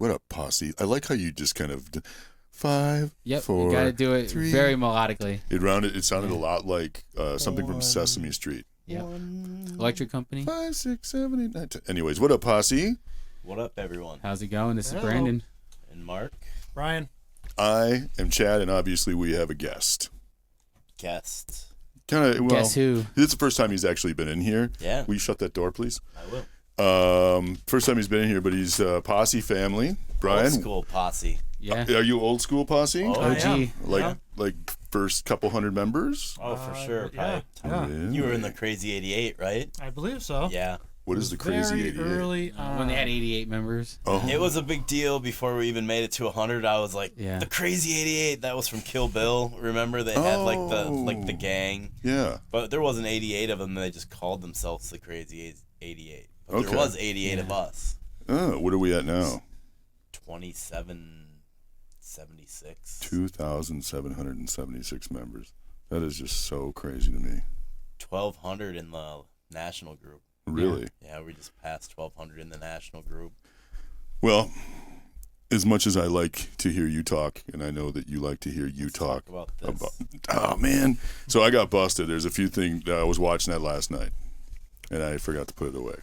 What up, Posse? I like how you just kind of 5, Yep, 4, you gotta do it 3. Very melodically. It sounded a lot like something from Sesame Street. Yep. Electric Company. 5, 6, 7, 8, 9, 10. Anyways, what up, Posse? What up, everyone? How's it going? This is Brandon. And Mark. Brian. I am Chad, and obviously we have a guest. Guest. Guess who? This is the first time he's actually been in here. Yeah. Will you shut that door, please? I will. First time he's been in here, but he's Posse family. Brian. Old school Posse. Yeah. Are you old school Posse? Oh, OG. Like first couple hundred members? Oh, for sure. Yeah. Really? You were in the Crazy 88, right? I believe so. Yeah. What is the Crazy 88? Early When they had 88 members. Oh. It was a big deal before we even made it to 100. I was like, the Crazy 88. That was from Kill Bill. Remember they had like the gang. Yeah. But there wasn't 88 of them. They just called themselves the Crazy 88. But there was 88 of us. Oh, what are we at now? 2776. 2,776 members. That is just so crazy to me. 1,200 in the national group. Really? Yeah, we just passed 1,200 in the national group. Well, as much as I like to hear you talk, and I know that you like to hear you talk about this. Oh, man. So I got busted. There's a few things. I was watching that last night, and I forgot to put it away.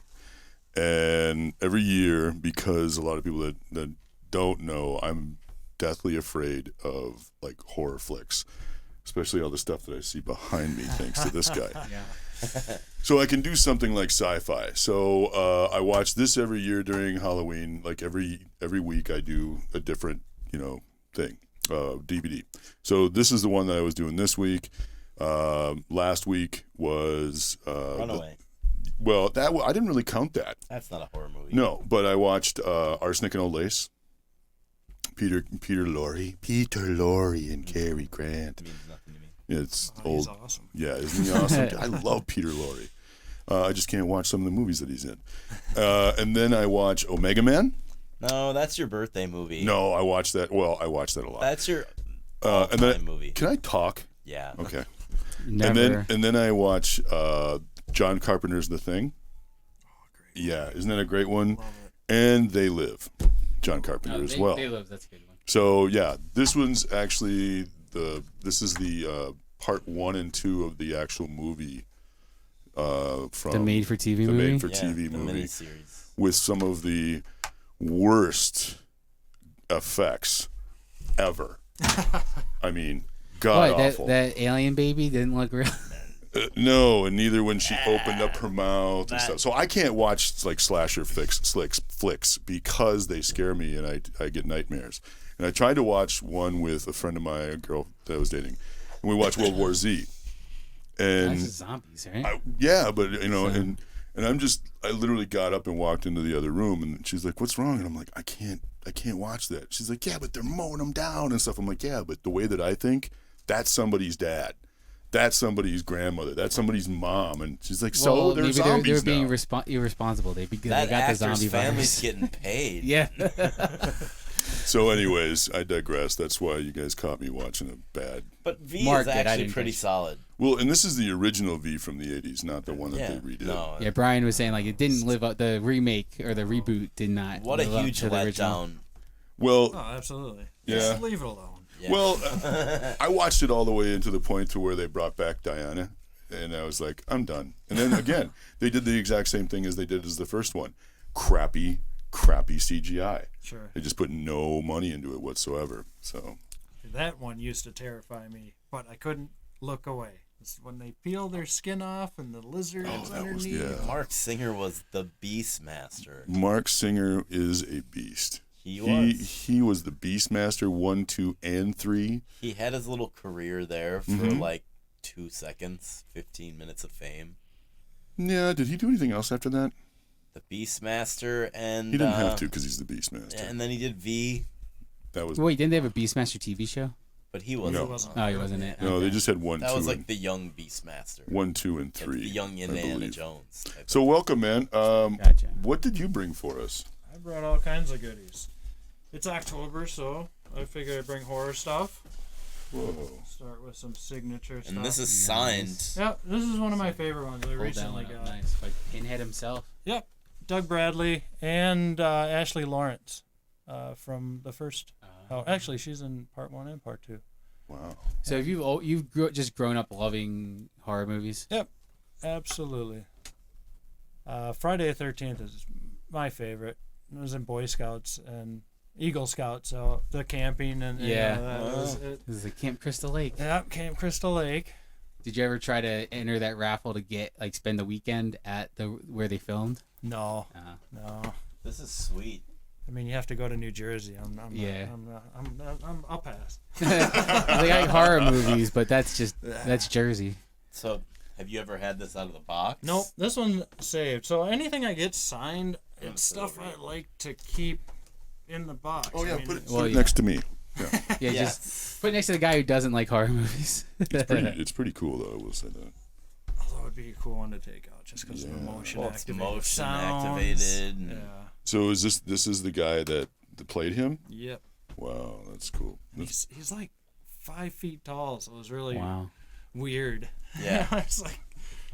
And every year, because a lot of people that don't know, I'm deathly afraid of like horror flicks, especially all the stuff that I see behind me thanks to this guy. Yeah. So I can do something like sci-fi. So I watch this every year during Halloween. Like every week I do a different, thing, DVD. So this is the one that I was doing this week. Last week was Runaway. I didn't really count that. That's not a horror movie. No, but I watched Arsenic and Old Lace. Peter Lorre and Cary Grant. It means nothing to me. It's old. He's awesome. Yeah, isn't he awesome? I love Peter Lorre. I just can't watch some of the movies that he's in. And then I watch Omega Man. No, that's your birthday movie. No, I watched that. Well, I watched that a lot. That's your and then movie. Can I talk? Yeah. Okay. Never. And then I watch John Carpenter's The Thing. Oh, great. Yeah, isn't that a great one? Love it. And They Live, John Carpenter as well. They Live, that's a good one. So yeah, this one's actually this is the part 1 and 2 of the actual movie from The made-for-TV movie? The made-for-TV the movie miniseries. with some of the worst effects ever. I mean, god awful. That alien baby didn't look real? No, and neither when she opened up her mouth and stuff. So I can't watch like slasher flicks because they scare me and I get nightmares. And I tried to watch one with a friend of mine, a girl that I was dating, and we watched World War Z. And That's zombies, right? but and I literally got up and walked into the other room, and she's like, "What's wrong?" And I'm like, I can't watch that. She's like, "Yeah, but they're mowing them down and stuff." I'm like, "Yeah, but the way that I think, that's somebody's dad. That's somebody's grandmother. That's somebody's mom." And she's like, "So they're zombies they're being now." irresponsible. They got the Actor's zombie family's virus. getting paid. Yeah. So, anyways, I digress. That's why you guys caught me watching a bad. But V Mark is did, I actually didn't pretty catch it. solid. Well, and this is the original V from the '80s, not the one that they redid. No. Yeah, Brian was saying like it didn't live up. The remake or the reboot did not. What a live up huge to the original. letdown. Well, Oh, absolutely. Yeah. Just leave it alone. Yeah. well, I watched it all the way into the point to where they brought back Diana, and I was like, I'm done. And then again, they did the exact same thing as they did as the first one. Crappy CGI. Sure. They just put no money into it whatsoever. So That one used to terrify me, but I couldn't look away. It's when they peel their skin off and the lizards underneath. Mark Singer was the Beastmaster. Mark Singer is a beast. He was the Beastmaster 1, 2, and 3. He had his little career there for like 2 seconds, 15 minutes of fame. Yeah, did he do anything else after that? The Beastmaster and He didn't have to because he's the Beastmaster. and then he did V, That was Wait, didn't they have a Beastmaster TV show? but he wasn't. No. He wasn't. Oh, he wasn't it. no. Okay. They just had 1, That 2, was like and the young Beastmaster. 1, 2, and Like 3. the young I Indiana believe. Jones. type So welcome, man. Gotcha. What did you bring for us? I brought all kinds of goodies. It's October, so I figured I'd bring horror stuff. Whoa. Start with some signature stuff. And this is Nice. signed. Yeah, this is one of my favorite ones I Pulled that recently one up. got. Nice. Like Pinhead himself. Yep, Doug Bradley and Ashley Lawrence. from the first. Oh, actually, she's in part 1 and part 2. Wow. So have you've just grown up loving horror movies? Yep, absolutely. Friday the 13th is my favorite. I was in Boy Scouts and Eagle Scouts, so the camping and that was it. This is like Camp Crystal Lake. Yeah, Camp Crystal Lake. Did you ever try to enter that raffle to get spend the weekend at where they filmed? No, no. This is sweet. I mean, you have to go to New Jersey. I'll pass. They like horror movies, but that's Jersey. So, have you ever had this out of the box? Nope, this one's saved. So anything I get signed, it's stuff I like to keep in the box. Oh yeah, I mean, put it next to me. Yeah, just put it next to the guy who doesn't like horror movies. It's pretty cool though. I will say that. Although it'd be a cool one to take out just because of the motion activated. Motion sounds. activated. Yeah. So this is the guy that played him? Yep. Wow, that's cool. He's like 5 feet tall, so it was really weird. Yeah. It's like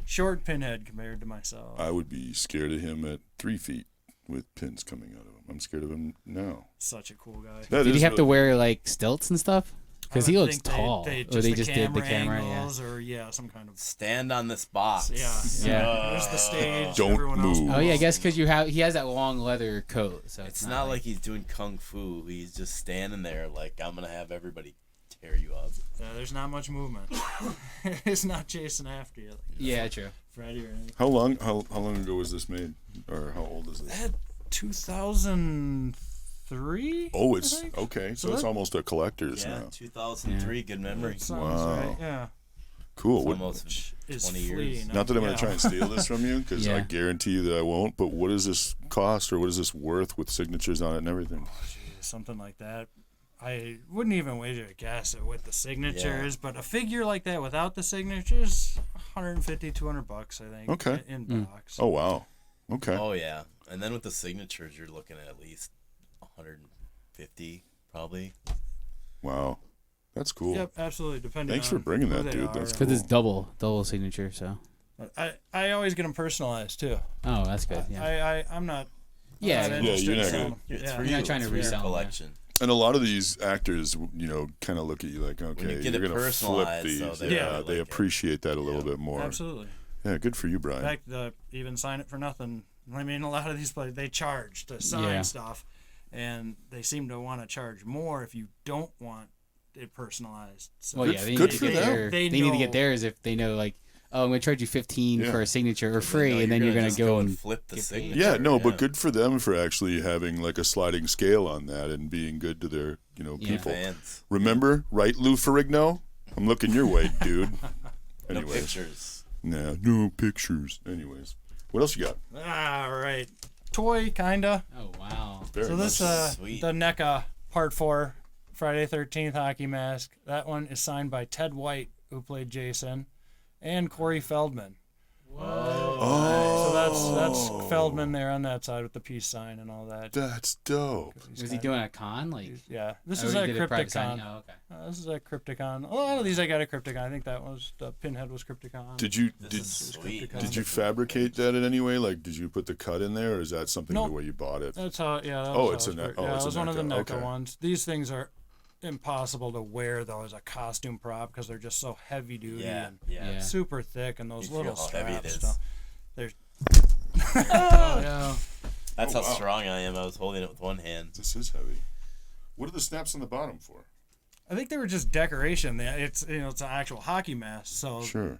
short Pinhead compared to myself. I would be scared of him at 3 feet with pins coming out of him. I'm scared of him now. Such a cool guy. Did he have to wear like stilts and stuff? Because he looks tall. They or they just did the camera angles or some kind of stand on this box. Yeah. There's the stage. Don't everyone move. Oh yeah, I guess because he has that long leather coat, so it's not like he's doing kung fu. He's just standing there like I'm gonna have everybody tear you up. There's not much movement. It's not chasing after you. Yeah, true. Freddy or anything. How long ago was this made, or how old is this? 2003. Oh, it's okay. So it's almost a collector's now. 2003. Good memory. Wow. Right, yeah. Cool. It's almost 20 years. Not that I'm going to try and steal this from you, because I guarantee you that I won't. But what does this cost, or what is this worth with signatures on it and everything? Oh, geez, something like that. I wouldn't even wager a guess it with the signatures, but a figure like that without the signatures, $150, $200, I think. Okay. In box. Oh wow. Okay. Oh yeah, and then with the signatures, you're looking at least 150 probably. Wow. That's cool. Yep, absolutely. Depending. Thanks for bringing that, dude. That's cool. Because it's double signature. So. I always get them personalized too. Oh, that's good. Yeah. I'm not. Yeah. You're not good. It's for you're not trying to resell collection. And a lot of these actors, kind of look at you like, okay, you're going to flip these. So they appreciate that a little bit more. Absolutely. Yeah, good for you, Brian. In fact, even sign it for nothing. I mean, a lot of these places, they charge to sign stuff, and they seem to want to charge more if you don't want it personalized. So well, yeah, they good need for to get them. they need to get theirs if they know, like, oh, I'm going to charge you $15 for a signature or free, and then you're going to go and flip the signature. Yeah, no, but good for them for actually having like a sliding scale on that and being good to their, people. Fans. Remember, right, Lou Ferrigno? I'm looking your way, dude. No pictures. Nah, no pictures. Anyways, what else you got? All right, toy kinda. Oh wow. Very So this sweet. the NECA Part 4 Friday 13th hockey mask. That one is signed by Ted White, who played Jason, and Corey Feldman. Whoa. Oh, So that's Feldman there on that side with the peace sign and all that. That's dope. Was he doing a con? Like, Yeah, this oh, is he at did a private Crypticon. signing? Oh, okay. This is at Crypticon. A lot of these I got at Crypticon. I think that was the Pinhead was Crypticon. Did you Sweet. did you fabricate that in any way? Like, did you put the cut in there, or is that something Nope. the way you bought it? That's how. Yeah. That Oh, was it's how a it NECA. was. Oh, Yeah, it's it was a one of the NECA. NECA Okay. ones. These things are impossible to wear though as a costume prop because they're just so heavy duty and Yeah. super thick, and those You little feel how heavy it straps. is. So they're Oh, no. That's Oh, how wow. strong I am. I was holding it with one hand. This is heavy. What are the snaps on the bottom for? I think they were just decoration. It's it's an actual hockey mask. So Sure.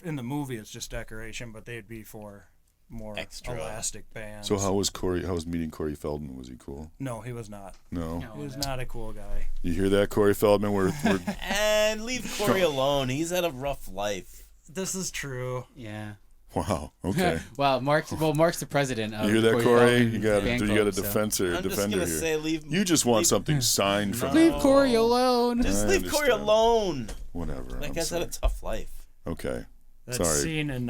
in the movie it's just decoration, but they'd be for more Extra. elastic bands. So how was meeting Corey Feldman? Was he cool? No, he was not. No. He was not a cool guy. You hear that, Corey Feldman? We're And leave Corey alone. He's had a rough life. This is true. Yeah. wow. Okay. Well, Mark's the president of You hear that, Corey Corey? Feldman You got fan a club, so- defender I'm just defender gonna here. say leave. You just want something signed from Leave him. Corey alone. Just I leave Corey understand. alone. Whatever. That I'm guy's had sorry. a tough life. Okay. That Sorry. scene in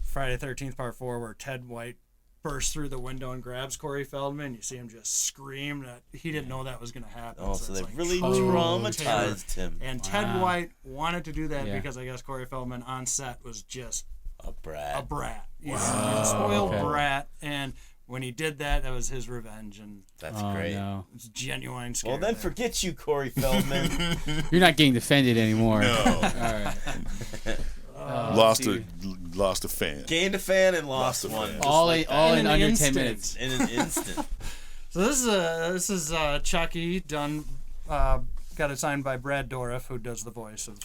Friday the 13th Part 4 where Ted White bursts through the window and grabs Corey Feldman. You see him just scream that he didn't know that was going to happen. Oh, so it's they like really true traumatized him. And Ted Wow. White wanted to do that Yeah. because I guess Corey Feldman on set was just A brat. a brat. He's a spoiled brat. And when he did that, that was his revenge, and that's great. No. it's genuine scare. Well, then there. forget you, Corey Feldman. You're not getting defended anymore. No. All right. Lost dude. a fan. Gained a fan and lost a one. fan. just All like in that. under instant. 10 minutes. In an instant. So this is Chucky done. Got it signed by Brad Dourif, who does the voice of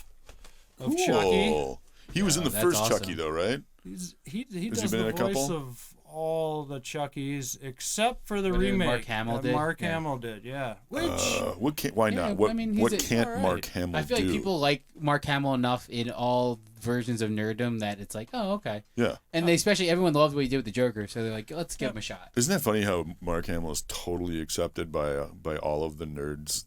Chucky. Cool. He was in the that's first awesome. Chucky, though, right? He Has does he been the in a voice couple? of all the Chuckies except for the What did remake. Mark Hamill did? Mark Yeah. Hamill did, yeah. Which Why Yeah, not? What, I mean, he's what a- can't alright. Mark Hamill I feel like do? people like Mark Hamill enough in all versions of nerddom that it's like, oh, okay. Yeah. And they especially everyone loved what he did with the Joker, so they're like, let's give him a shot. Isn't that funny how Mark Hamill is totally accepted by all of the nerds,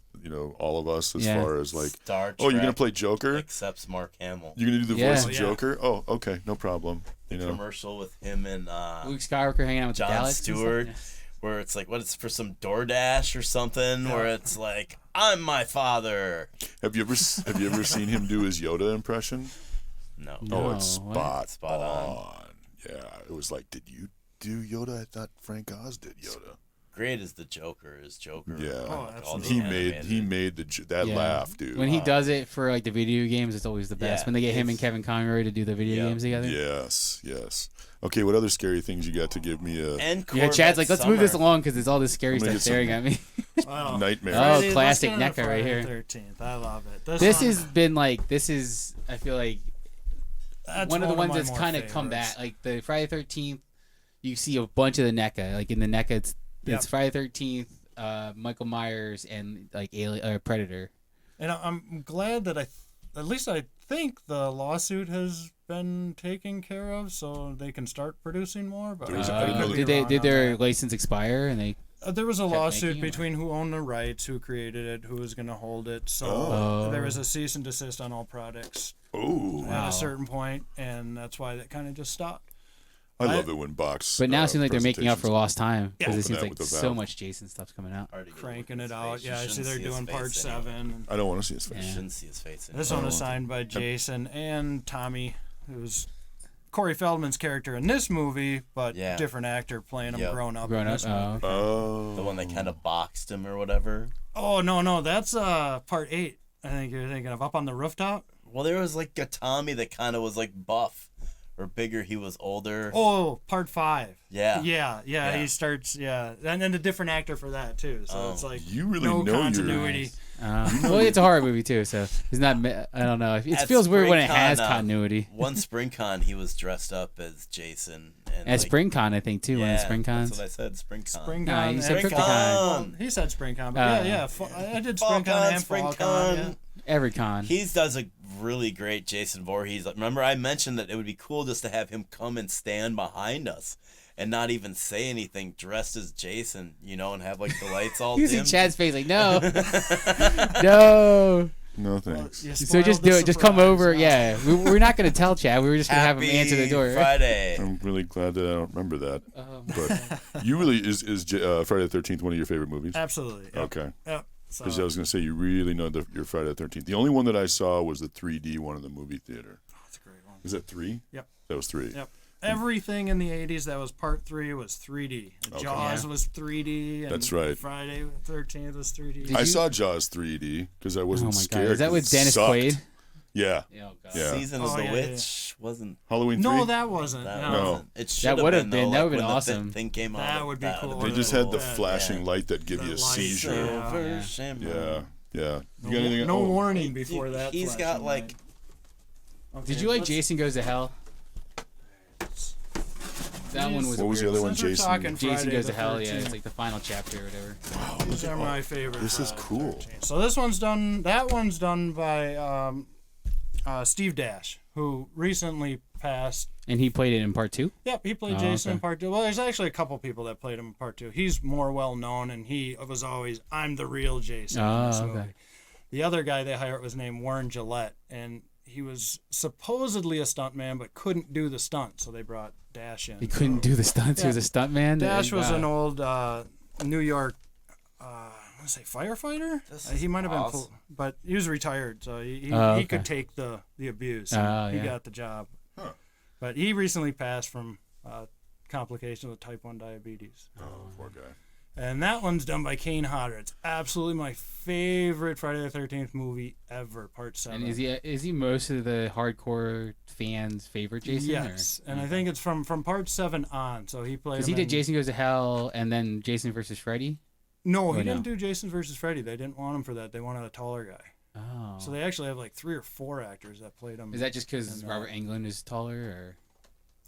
all of us, as Yeah. far as like, Star Trek oh, you're going to play Joker? accepts Mark Hamill. You're going to do the Yeah. voice Oh, of yeah. Joker? Oh, okay, no problem. Commercial with him and Luke Skywalker hanging out with Jon the Daleks. and Stewart, stuff. where it's like, what, it's for some DoorDash or something, where it's like, I'm my father. Have you ever seen him do his Yoda impression? No. Oh, it's what? Spot on. Yeah, it was like, did you do Yoda? I thought Frank Oz did Yoda. Great as the Joker is Joker. Yeah. Oh, Like, all the He animated- made that Yeah. laugh, dude. When he does it for like the video games, it's always the best. Yeah, When they get him and it's- Kevin Conroy to do the video Yep. games together. Yes. Okay, what other scary things you got to give me a And Yeah, Corvette Chad's like, let's move this Summer. along because it's all this scary I'm gonna stuff get staring at me. wow. nightmare? Oh, Friday, classic let's get into NECA right Friday here. the 13th. I love it. This has been like, I feel like that's one of the ones my that's more kind of come favorites. back. Like the Friday 13th, you see a bunch of the NECA. Like in the NECA, it's Yep. Friday 13th, Michael Myers, and like Predator. And I'm glad that at least I think the lawsuit has been taken care of, so they can start producing more. But There was- I I didn't know could be Did wrong did on their that. license expire? And they There was a kept lawsuit making it, between who owned the rights, who created it, who was going to hold it. So Oh. there was a cease and desist on all products Oh, at a certain point, and that's why that kind of just stopped. I love it when box. But now it seems like they're making up for presentations- lost time because Open it seems that like with the so valve. much Jason stuff's coming out. Hard to get Cranking with his it out. face. You Yeah, I see shouldn't they're his doing face part anyway. 7. I don't want to see his face. You Yeah. shouldn't see his face. This anyway. one is signed by Jason and Tommy, who's Corey Feldman's character in this movie, but Yeah. different actor playing him Yep. grown up. Grown in up. this movie. Oh, Oh, The one that kind of boxed him or whatever. Oh no, that's part 8. I think you're thinking of Up on the Rooftop. Well, there was like a Tommy that kind of was like buff or bigger. He was older. Oh, part 5. Yeah. Yeah. He starts. Yeah, and then a different actor for that too. So it's like you really no know continuity. well, it's a horror movie too, so it's not. I don't know. It At feels weird when it SpringCon, has continuity. One SpringCon, he was dressed up as Jason. And At like, SpringCon, I think too. yeah, one of the SpringCons. That's what I said. SpringCon. SpringCon. Nah, you said and- Crypticon. He said SpringCon, but yeah. I did SpringCon FallCon, and FallCon. SpringCon. Every con. He does a really great Jason Voorhees. Remember, I mentioned that it would be cool just to have him come and stand behind us and not even say anything, dressed as Jason, and have like the lights all You see dim. Chad's face like, no, no. No thanks. You So spoiled just the do it. Just come surprise. over. Yeah, we're not gonna tell Chad. We were just gonna have him answer the door. Friday. I'm really glad that I don't remember that. Oh, But you really is Friday the 13th one of your favorite movies? Absolutely. Yep. Okay. Yep. So, Because I was going to say you really know your Friday the 13th. The only one that I saw was the 3D one in the movie theater. that's a great one. Is that 3? Yep. That was 3. Yep. Everything in the 80s that was part 3 was 3D. Jaws was 3D. And That's right. Friday the 13th was 3D. Did I you- saw Jaws 3D because I Oh wasn't my scared. god, is that 'cause with it Dennis sucked. Quaid? Yeah. Oh god. Yeah. Season of Oh, the yeah, Witch wasn't. Halloween 3? No, that wasn't. That No. wasn't. It should would have have been. though, That would have like, been when the awesome. thing came That out. would be That cool. would've They been just had cool. the flashing light that give you a That light, seizure. yeah. Silver Shamrock. Yeah. Yeah. You got No, anything? no oh, warning before that. He's got flashing like. light. Okay, Did you like let's- Jason Goes to Hell? That one was. What was the weird. other one? Since we're Jason. talking Jason Friday Goes the to Hell. 13th. Yeah, it's like the final chapter or whatever. Wow, These are my favorite. This is cool. 13. So this one's done. That one's done by Steve Dash, who recently passed. And he played it in part 2. Yep, he played Oh, Jason okay. in part 2. Well, there's actually a couple people that played him in part 2. He's more well known, and he was always, I'm the real Jason. in this Oh, movie. okay. The other guy they hired was named Warren Gillette, and he was supposedly a stuntman, but couldn't do the stunt, so they brought Dash in. He couldn't do the stunts. He was a stuntman. Dash was Wow. an old New York, I want to say firefighter. This He is might have been, awesome. but he was retired, so he Okay. could take the abuse. Oh, He yeah. got the job. Huh. But he recently passed from complications with type 1 diabetes. Oh, poor guy. And that one's done by Kane Hodder. It's absolutely my favorite Friday the 13th movie ever, part 7. And is he most of the hardcore fans' favorite Jason? Yes, and I think it's from part 7 on. So he played. Because he did Jason Goes to Hell and then Jason versus Freddy. No, he didn't do Jason versus Freddy. They didn't want him for that. They wanted a taller guy. Oh. So they actually have like 3 or 4 actors that played him. Is that just because Robert Englund is taller, or?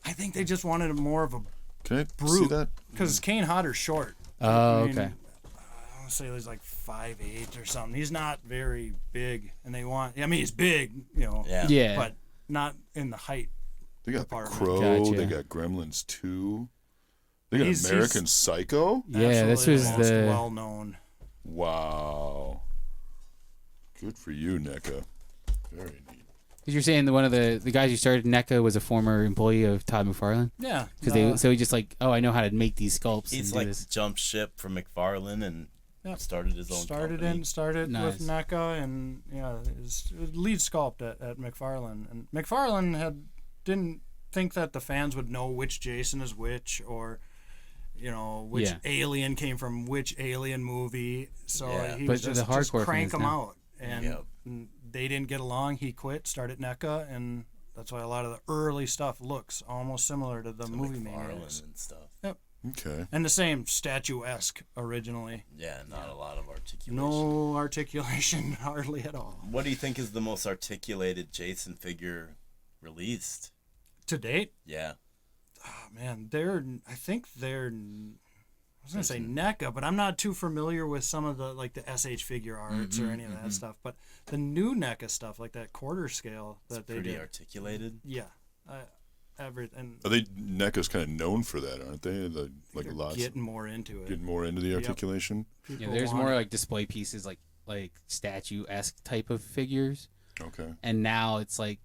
I think they just wanted more of a Can I brute. see that? Because Kane Hodder's short. Oh, I mean, okay. I want to say he's like 5'8" or something. He's not very big, and they want. I mean, he's big, you know. Yeah. But not in the height. They got department. Crow. Gotcha. They got Gremlins 2. They got He's American Psycho. Yeah, this Absolutely was the most the. well known. Wow. Good for you, NECA. Very neat. Because you're saying that one of the guys who started NECA was a former employee of Todd McFarlane? Yeah. So he just like, oh, I know how to make these sculpts. He's and like do this. jumped ship from McFarlane and Yep. started his own company. Started Nice. with NECA and his lead sculpt at McFarlane. And McFarlane didn't think that the fans would know which Jason is which, or which alien came from which alien movie. So he was But just the hardcore crank fans them know. out, and they didn't get along. He quit, started NECA, and that's why a lot of the early stuff looks almost similar to the movie McFarlane maniacs. and stuff. Yep. Okay. And the same statuesque originally. Yeah, not a lot of articulation. No articulation hardly at all. What do you think is the most articulated Jason figure released? To date? Yeah. Oh, man, I think they're, I was going to say NECA, but I'm not too familiar with some of the, like the SH figure arts or any of that stuff. But the new NECA stuff, like that quarter scale that they Pretty did. articulated. Yeah. And Are they NECA's kind of known for that, aren't they? Like they're lots getting more into it. getting more into the articulation. Yeah, there's more like display pieces, like statue-esque type of figures. Okay. And now it's like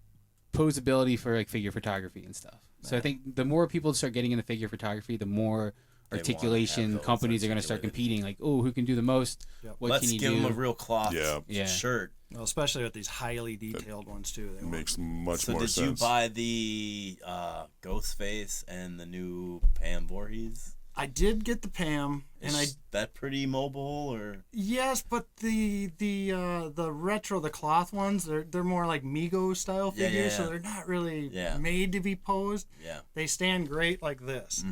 posability for like figure photography and stuff. So I think the more people start getting into figure photography, the more They articulation wanna have those companies are going to start articulated. competing. Like, oh, who can do the most? Yep. What Let's can you give do? him a real cloth Yeah. shirt. Well, especially with these highly detailed ones, too. They want- Makes much So more did sense. you buy the Ghostface and the new Pam Voorhees? I did get the Pam, and Is that pretty mobile or? Yes, but the retro, the cloth ones, they're more like Mego style Yeah, figures, yeah. so they're not really Yeah. made to be posed. Yeah. They stand great like this.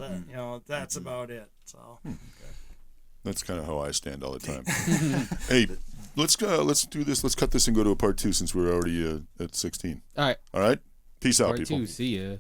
That's about it. So That's kind of how I stand all the time. Hey, let's do this. Let's cut this and go to a part 2 since we're already at 16. All right. All right. Peace out, Part people. 2. See ya.